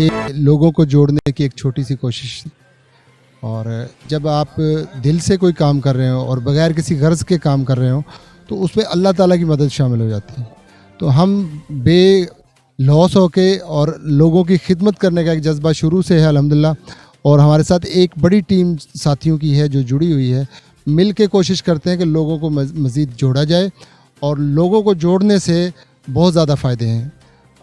ये लोगों को जोड़ने की एक छोटी सी कोशिश थी। और जब आप दिल से कोई काम कर रहे हो और बगैर किसी गर्ज के काम कर रहे हो तो उसमें अल्लाह ताला की मदद शामिल हो जाती है। तो हम बेलौस होके और लोगों की खिदमत करने का एक जज्बा शुरू से है अल्हम्दुलिल्लाह। और हमारे साथ एक बड़ी टीम साथियों की है जो जुड़ी हुई है। मिल के कोशिश करते हैं कि लोगों को मज़ीद जोड़ा जाए और लोगों को जोड़ने से बहुत ज़्यादा फ़ायदे हैं।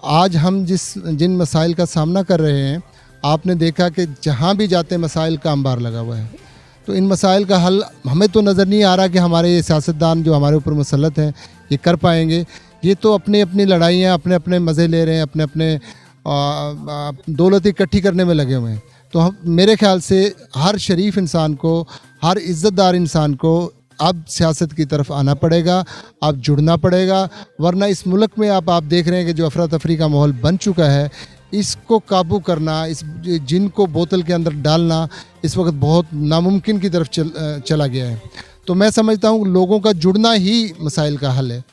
आज हम जिन मसाइल का सामना कर रहे हैं, आपने देखा कि जहाँ भी जाते मसाइल का अंबार लगा हुआ है। तो इन मसाइल का हल हमें तो नज़र नहीं आ रहा कि हमारे ये सियासतदान जो हमारे ऊपर मुसल्लत हैं ये कर पाएंगे। ये तो अपनी अपनी लड़ाइयाँ, अपने अपने मज़े ले रहे हैं, अपने अपने दौलत इकट्ठी करने में लगे हुए हैं। तो हम मेरे ख्याल से हर शरीफ इंसान को, हर इज़्ज़तदार इंसान को अब सियासत की तरफ आना पड़ेगा, अब जुड़ना पड़ेगा। वरना इस मुल्क में आप देख रहे हैं कि जो अफरा तफरी का माहौल बन चुका है, इसको काबू करना, इस जिन को बोतल के अंदर डालना इस वक्त बहुत नामुमकिन की तरफ चला गया है। तो मैं समझता हूँ लोगों का जुड़ना ही मसाइल का हल है।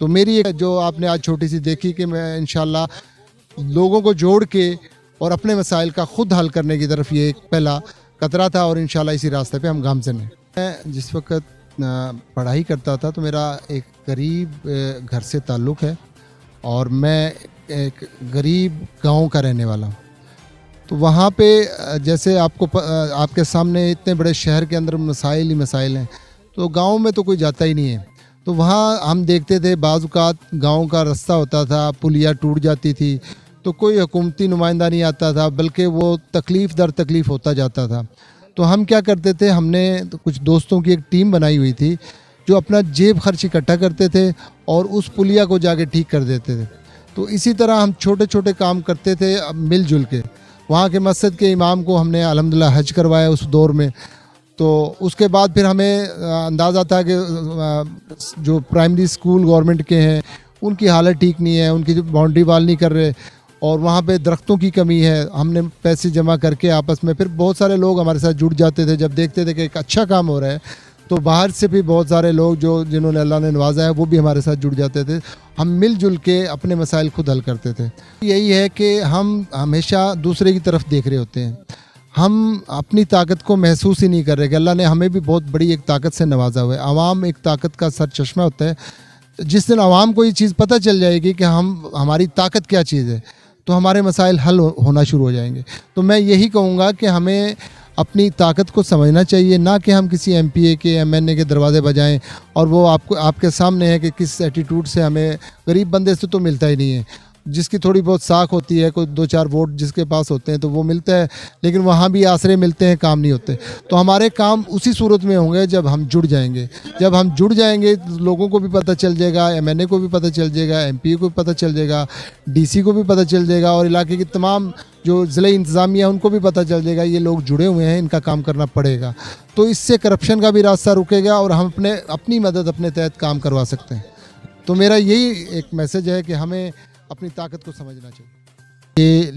तो मेरी एक जो आपने आज छोटी सी देखी कि मैं इंशाल्लाह लोगों को जोड़ के और अपने मसाइल का ख़ुद हल करने की तरफ ये एक पहला कतरा था और इंशाल्लाह इसी रास्ते पे हम गामज़न हैं। मैं जिस वक्त पढ़ाई करता था तो मेरा एक गरीब घर से ताल्लुक़ है और मैं एक गरीब गांव का रहने वाला हूँ। तो वहाँ पे जैसे आपके सामने इतने बड़े शहर के अंदर मसाइल ही मसाइल हैं, तो गांव में तो कोई जाता ही नहीं है। तो वहाँ हम देखते थे बाज़ औक़ात गाँव का रास्ता होता था, पुलिया टूट जाती थी तो कोई हुकूमती नुमाइंदा नहीं आता था, बल्कि वो तकलीफ़ दर तकलीफ़ होता जाता था। तो हम क्या करते थे, हमने तो कुछ दोस्तों की एक टीम बनाई हुई थी जो अपना जेब खर्च इकट्ठा करते थे और उस पुलिया को जाके ठीक कर देते थे। तो इसी तरह हम छोटे छोटे काम करते थे मिलजुल के। वहाँ के मस्जिद के इमाम को हमने अल्हम्दुलिल्लाह हज करवाया उस दौर में। तो उसके बाद फिर हमें अंदाज़ा था कि जो प्राइमरी स्कूल गवर्नमेंट के हैं उनकी हालत ठीक नहीं है, उनकी जो बाउंड्री वाल नहीं कर रहे और वहाँ पे दरख्तों की कमी है। हमने पैसे जमा करके आपस में, फिर बहुत सारे लोग हमारे साथ जुड़ जाते थे। जब देखते थे कि एक अच्छा काम हो रहा है तो बाहर से भी बहुत सारे लोग जिन्होंने अल्लाह ने नवाजा है वो भी हमारे साथ जुड़ जाते थे। हम मिलजुल के अपने मसाइल खुद हल करते थे। यही है कि हम हमेशा दूसरे की तरफ देख रहे होते हैं, हम अपनी ताकत को महसूस ही नहीं कर रहे कि अल्लाह ने हमें भी बहुत बड़ी एक ताकत से नवाजा हुआ है। आवाम एक ताकत का सर चश्मा होता है। जिस दिन आवाम को ये चीज़ पता चल जाएगी कि हमारी ताकत क्या चीज़ है तो हमारे मसाइल हल होना शुरू हो जाएंगे। तो मैं यही कहूँगा कि हमें अपनी ताकत को समझना चाहिए, ना कि हम किसी एमपीए के एमएनए के दरवाज़े बजाएं और वो आपके सामने है कि किस एटीट्यूड से हमें गरीब बंदे से तो मिलता ही नहीं है। जिसकी थोड़ी बहुत साख होती है, कोई 2-4 वोट जिसके पास होते हैं तो वो मिलता है, लेकिन वहाँ भी आसरे मिलते हैं, काम नहीं होते। तो हमारे काम उसी सूरत में होंगे जब हम जुड़ जाएंगे। जब हम जुड़ जाएंगे तो लोगों को भी पता चल जाएगा, एमएनए को भी पता चल जाएगा, एमपीए को भी पता चल जाएगा, डीसी को भी पता चल जाएगा और इलाके की तमाम जो ज़िले इंतज़ामिया उनको भी पता चल जाएगा ये लोग जुड़े हुए हैं, इनका काम करना पड़ेगा। तो इससे करप्शन का भी रास्ता रुकेगा और हम अपनी मदद अपने तहत काम करवा सकते हैं। तो मेरा यही एक मैसेज है कि हमें अपनी ताकत को समझना चाहिए। ये